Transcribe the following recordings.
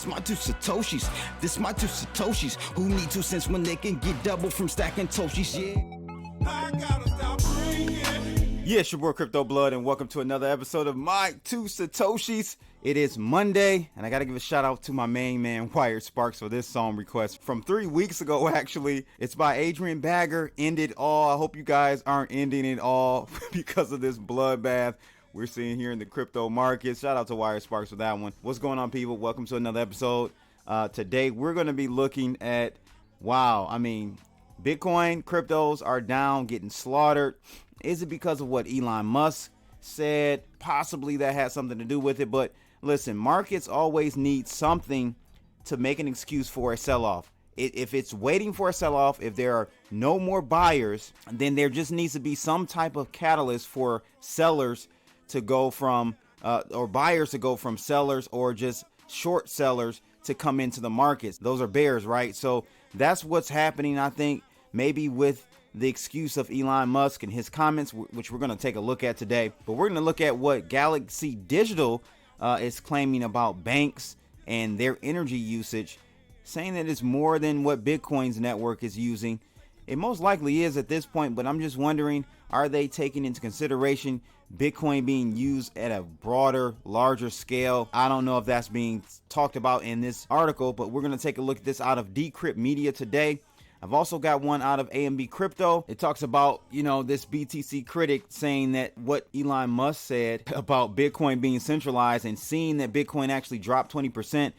This my two Satoshis. This my two Satoshis. Who need 2 cents when they can get double from stacking Toshis? Yeah. I gotta stop ringing. Yeah, it's your boy Crypto Blood, and welcome to another episode of My Two Satoshis. It is Monday, and I gotta give a shout out to my main man, Wired Sparks, for this song request from 3 weeks ago, actually. It's by Adrian Bagger, End It All. I hope you guys aren't ending it all because of this bloodbath we're seeing here in the crypto markets. Shout out to Wired Sparks for that one. What's going on, people? Welcome to another episode. Today, we're gonna be looking at, Bitcoin, cryptos are down, getting slaughtered. Is it because of what Elon Musk said? Possibly that has something to do with it, but listen, markets always need something to make an excuse for a sell-off. If it's waiting for a sell-off, if there are no more buyers, then there just needs to be some type of catalyst for sellers to go from, or buyers to go from sellers, or just short sellers to come into the markets. Those are bears, right? So that's what's happening, I think, maybe with the excuse of Elon Musk and his comments, which we're going to take a look at today. But we're going to look at what Galaxy Digital is claiming about banks and their energy usage, saying that it's more than what Bitcoin's network is using. It most likely is at this point, but I'm just wondering, are they taking into consideration Bitcoin being used at a broader, larger scale? I don't know if that's being talked about in this article, but we're going to take a look at this out of Decrypt Media today. I've also got one out of AMB Crypto. It talks about, this BTC critic saying that what Elon Musk said about Bitcoin being centralized, and seeing that Bitcoin actually dropped 20%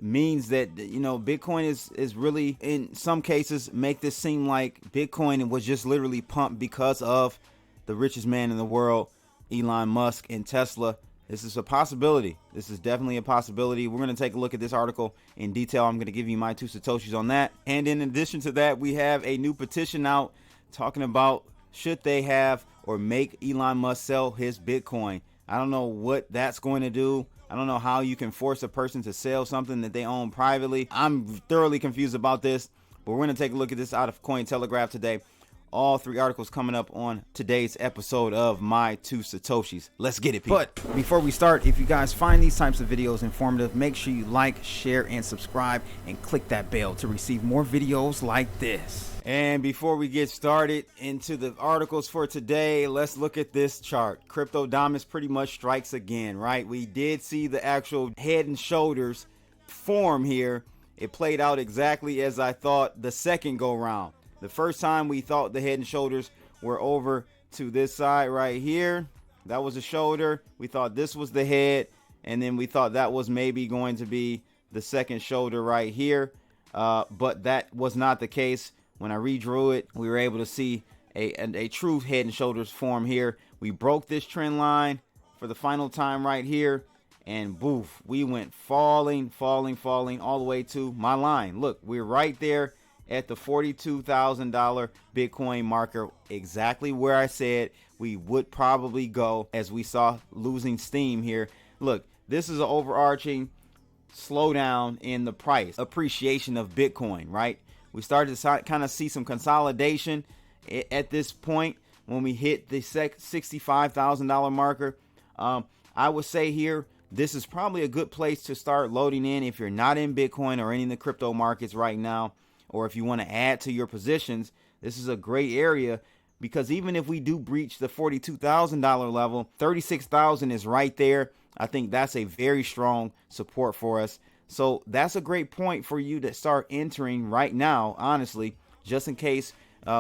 means that, Bitcoin is really, in some cases, make this seem like Bitcoin was just literally pumped because of the richest man in the world, Elon Musk and Tesla. This is a possibility. This is definitely a possibility. We're going to take a look at this article in detail. I'm going to give you my two Satoshis on that. And in addition to that, we have a new petition out talking about should they have or make Elon Musk sell his Bitcoin. I don't know what that's going to do. I don't know how you can force a person to sell something that they own privately. I'm thoroughly confused about this, but we're going to take a look at this out of Cointelegraph today. All three articles coming up on today's episode of My Two Satoshis. Let's get it, people. But before we start, if you guys find these types of videos informative, make sure you like, share, and subscribe, and click that bell to receive more videos like this. And before we get started into the articles for today, let's look at this chart. Crypto dominance pretty much strikes again, right? We did see the actual head and shoulders form here. It played out exactly as I thought the second go round. The first time we thought the head and shoulders were over to this side right here. That was the shoulder. We thought this was the head. And then we thought that was maybe going to be the second shoulder right here. But that was not the case. When I redrew it, we were able to see a true head and shoulders form here. We broke this trend line for the final time right here. And boof, we went falling all the way to my line. Look, we're right there at the $42,000 Bitcoin marker, exactly where I said we would probably go as we saw losing steam here. Look, this is an overarching slowdown in the price appreciation of Bitcoin, right? We started to kind of see some consolidation at this point when we hit the $65,000 marker. I would say here, this is probably a good place to start loading in if you're not in Bitcoin or any of the crypto markets right now. Or if you want to add to your positions, this is a great area, because even if we do breach the $42,000 level, $36,000 is right there. I think that's a very strong support for us. So that's a great point for you to start entering right now, honestly, just in case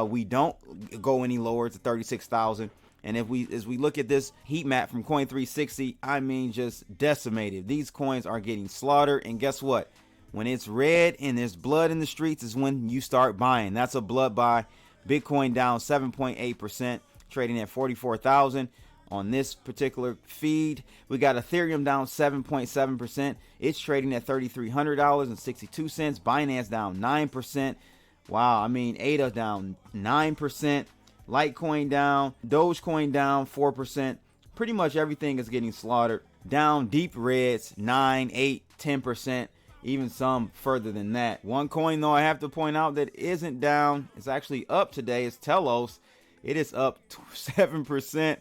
we don't go any lower to 36,000. And as we look at this heat map from Coin360, just decimated. These coins are getting slaughtered. And guess what? When it's red and there's blood in the streets is when you start buying. That's a blood buy. Bitcoin down 7.8%, trading at 44,000 on this particular feed. We got Ethereum down 7.7%. It's trading at $3,300.62. Binance down 9%. Wow, ADA down 9%. Litecoin down. Dogecoin down 4%. Pretty much everything is getting slaughtered. Down deep reds, 9, 8, 10%. Even some further than that. One coin, though, I have to point out that isn't down. It's actually up today. It's Telos. It is up 7%.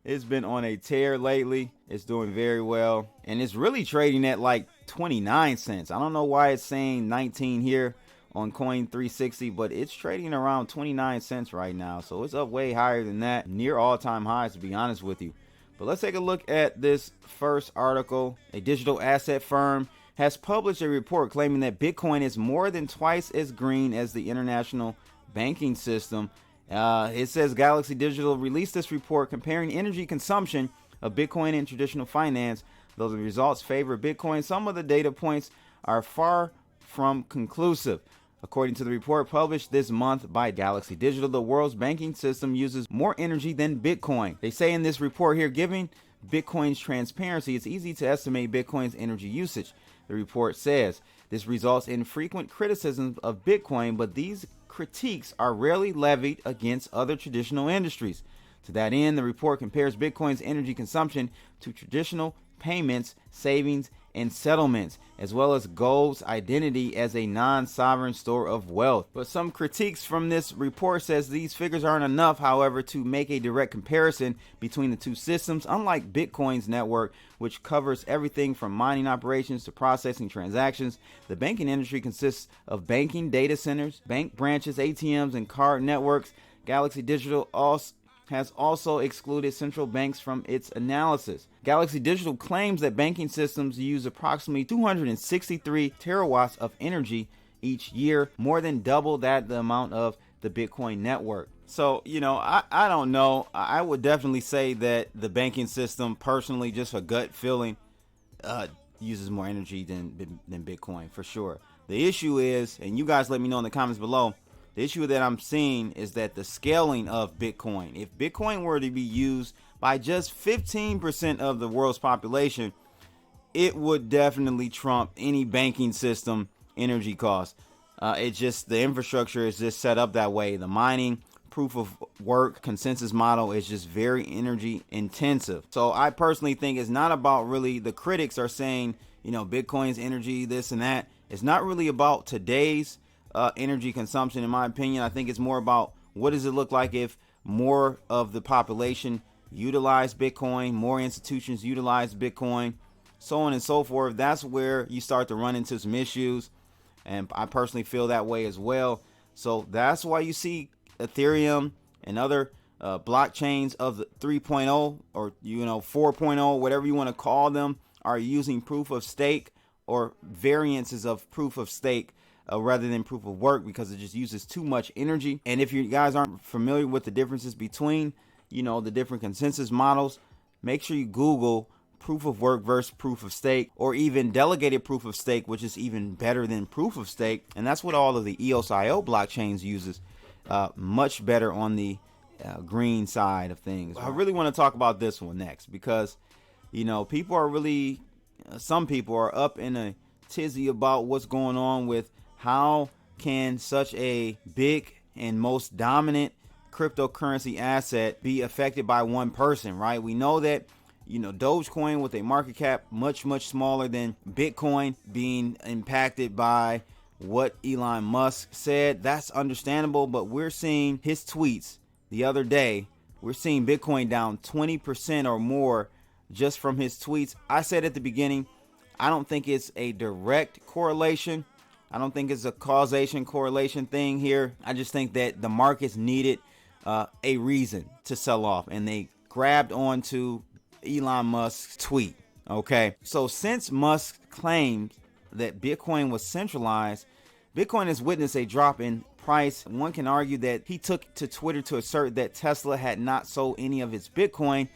It's been on a tear lately. It's doing very well. And it's really trading at like 29 cents. I don't know why it's saying 19 here on Coin 360, but it's trading around 29 cents right now. So it's up way higher than that, near all-time highs, to be honest with you. But let's take a look at this first article. A digital asset firm has published a report claiming that Bitcoin is more than twice as green as the international banking system. It says Galaxy Digital released this report comparing energy consumption of Bitcoin and traditional finance. Though the results favor Bitcoin, some of the data points are far from conclusive. According to the report published this month by Galaxy Digital, the world's banking system uses more energy than Bitcoin. They say in this report here, given Bitcoin's transparency, it's easy to estimate Bitcoin's energy usage. The report says this results in frequent criticisms of Bitcoin, but these critiques are rarely levied against other traditional industries. To that end, the report compares Bitcoin's energy consumption to traditional payments, savings, and settlements, as well as gold's identity as a non-sovereign store of wealth. But some critiques from this report says these figures aren't enough, however, to make a direct comparison between the two systems. Unlike Bitcoin's network, which covers everything from mining operations to processing transactions, the banking industry consists of banking data centers, bank branches, ATMs, and card networks. Galaxy Digital has also excluded central banks from its analysis. Galaxy Digital claims that banking systems use approximately 263 terawatts of energy each year, more than double the amount of the Bitcoin network. So, I don't know. I would definitely say that the banking system, personally, just a gut feeling, uses more energy than Bitcoin, for sure. The issue is, and you guys let me know in the comments below, the issue that I'm seeing is that the scaling of Bitcoin, if Bitcoin were to be used by just 15% of the world's population, it would definitely trump any banking system energy cost. The infrastructure is just set up that way. The mining, proof of work, consensus model is just very energy intensive. So I personally think it's not about, really, the critics are saying, Bitcoin's energy, this and that. It's not really about today's energy consumption, in my opinion. I think it's more about what does it look like if more of the population utilize Bitcoin, more institutions utilize Bitcoin, so on and so forth. That's where you start to run into some issues, and I personally feel that way as well. So that's why you see Ethereum and other blockchains of the 3.0 or 4.0, whatever you want to call them, are using proof of stake or variances of proof of stake rather than proof of work, because it just uses too much energy. And if you guys aren't familiar with the differences between, the different consensus models, make sure you Google proof of work versus proof of stake, or even delegated proof of stake, which is even better than proof of stake. And that's what all of the EOS.IO blockchains uses, much better on the green side of things. I really want to talk about this one next, because, people are really, some people are up in a tizzy about what's going on with how can such a big and most dominant cryptocurrency asset be affected by one person, right? We know that, Dogecoin, with a market cap much smaller than Bitcoin, being impacted by what Elon Musk said. That's understandable, but we're seeing his tweets the other day. We're seeing Bitcoin down 20% or more just from his tweets. I said at the beginning, I don't think it's a direct correlation. I don't think it's a causation correlation thing here. I just think that the markets needed a reason to sell off, and they grabbed onto Elon Musk's tweet. Okay, so since Musk claimed that Bitcoin was centralized, Bitcoin has witnessed a drop in price. One can argue that he took to Twitter to assert that Tesla had not sold any of its Bitcoin.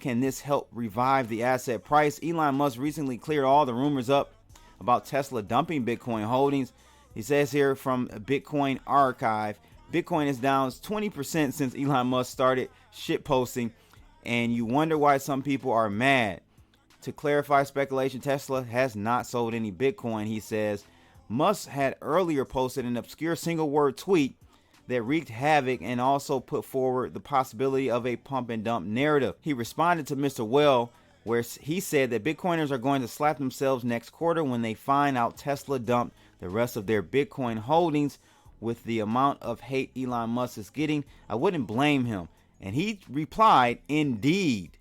Can this help revive the asset price? Elon Musk recently cleared all the rumors up about Tesla dumping Bitcoin holdings. He says here from Bitcoin Archive, Bitcoin is down 20% since Elon Musk started shitposting, and you wonder why some people are mad. To clarify speculation, Tesla has not sold any Bitcoin, he says. Musk had earlier posted an obscure single word tweet that wreaked havoc and also put forward the possibility of a pump and dump narrative. He responded to Mr. Well, where he said that Bitcoiners are going to slap themselves next quarter when they find out Tesla dumped the rest of their Bitcoin holdings. With the amount of hate Elon Musk is getting, I wouldn't blame him. And he replied, indeed.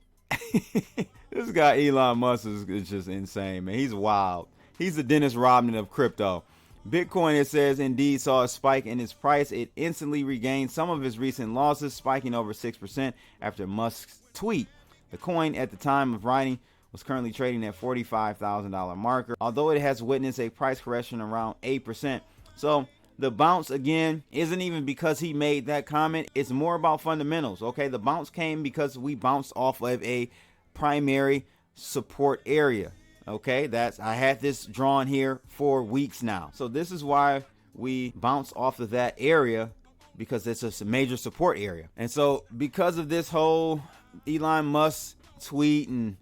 This guy Elon Musk is just insane, man. He's wild. He's the Dennis Rodman of crypto. Bitcoin, it says, indeed saw a spike in its price. It instantly regained some of its recent losses, spiking over 6% after Musk's tweet. The coin, at the time of writing, was currently trading at $45,000 marker, although it has witnessed a price correction around 8%. So the bounce, again, isn't even because he made that comment. It's more about fundamentals, okay? The bounce came because we bounced off of a primary support area. Okay, I had this drawn here for weeks now. So this is why we bounce off of that area, because it's a major support area. And so because of this whole Elon Musk tweet and,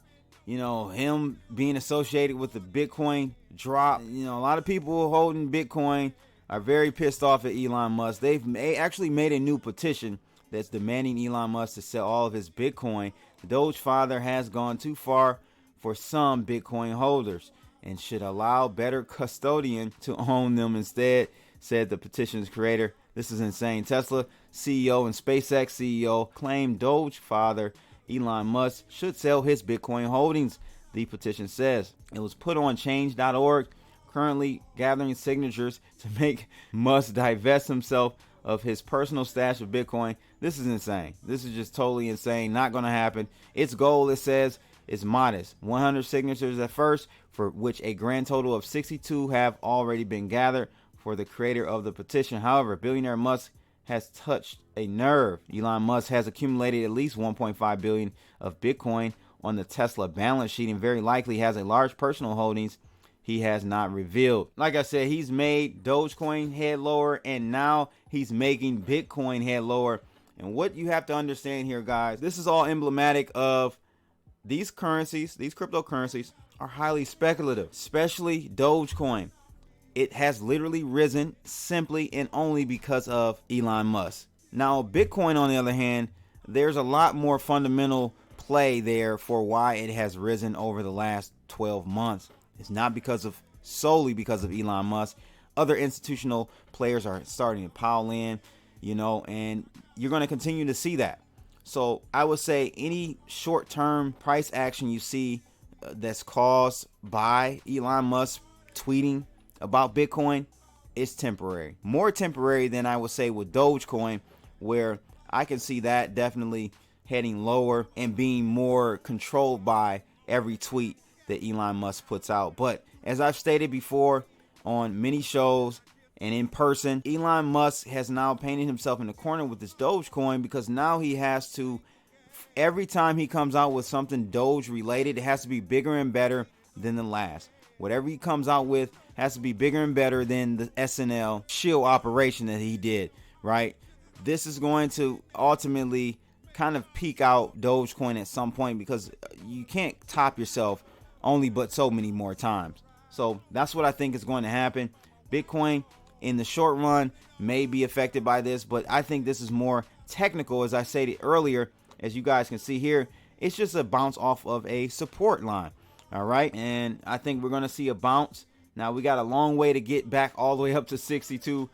him being associated with the Bitcoin drop, a lot of people holding Bitcoin are very pissed off at Elon Musk. They've actually made a new petition that's demanding Elon Musk to sell all of his Bitcoin. The Doge father has gone too far for some Bitcoin holders and should allow better custodian to own them instead, said the petition's creator. This is insane. Tesla CEO and SpaceX CEO claimed Doge father Elon Musk should sell his Bitcoin holdings, the petition says. It was put on change.org, currently gathering signatures to make Musk divest himself of his personal stash of Bitcoin. This is insane. This is just totally insane. Not going to happen. Its goal, it says, is modest. 100 signatures at first, for which a grand total of 62 have already been gathered for the creator of the petition. However, billionaire Musk has touched a nerve. Elon Musk has accumulated at least 1.5 billion of Bitcoin on the Tesla balance sheet and very likely has a large personal holdings he has not revealed. Like I said, he's made Dogecoin head lower, and now he's making Bitcoin head lower. And what you have to understand here, guys, this is all emblematic of these currencies, these cryptocurrencies are highly speculative, especially Dogecoin. It has literally risen simply and only because of Elon Musk. Now, Bitcoin, on the other hand, there's a lot more fundamental play there for why it has risen over the last 12 months. It's not solely because of Elon Musk. Other institutional players are starting to pile in, and you're going to continue to see that. So I would say any short-term price action you see that's caused by Elon Musk tweeting about Bitcoin is temporary. More temporary than I would say with Dogecoin, where I can see that definitely heading lower and being more controlled by every tweet that Elon Musk puts out. But as I've stated before on many shows and in person, Elon Musk has now painted himself in the corner with this Dogecoin, because now he has to, every time he comes out with something Doge related, it has to be bigger and better than the last. Whatever he comes out with has to be bigger and better than the SNL shield operation that he did, right? This is going to ultimately kind of peak out Dogecoin at some point, because you can't top yourself only but so many more times. So that's what I think is going to happen. Bitcoin in the short run may be affected by this, but I think this is more technical. As I stated earlier, as you guys can see here, it's just a bounce off of a support line. All right, and I think we're going to see a bounce. Now, we got a long way to get back all the way up to $64,000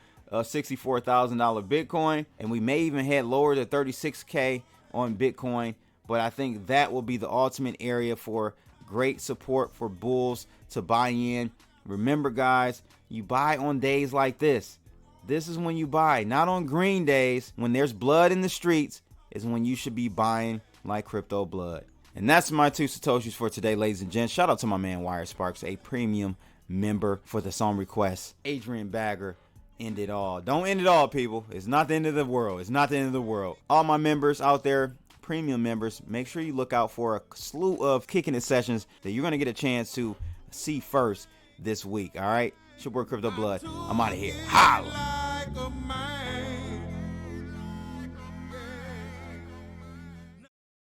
Bitcoin, and we may even head lower to 36K on Bitcoin, but I think that will be the ultimate area for great support for bulls to buy in. Remember, guys, you buy on days like this. This is when you buy, not on green days. When there's blood in the streets is when you should be buying like crypto blood. And that's my 2 Satoshis for today, ladies and gents. Shout out to my man Wire Sparks, a premium member for the song request. Adrian Bagger, end it all. Don't end it all, people. It's not the end of the world. It's not the end of the world. All my members out there, premium members, make sure you look out for a slew of Kicking It sessions that you're going to get a chance to see first this week. All right, it's your boy Crypto Blood. I'm out of here. Holla.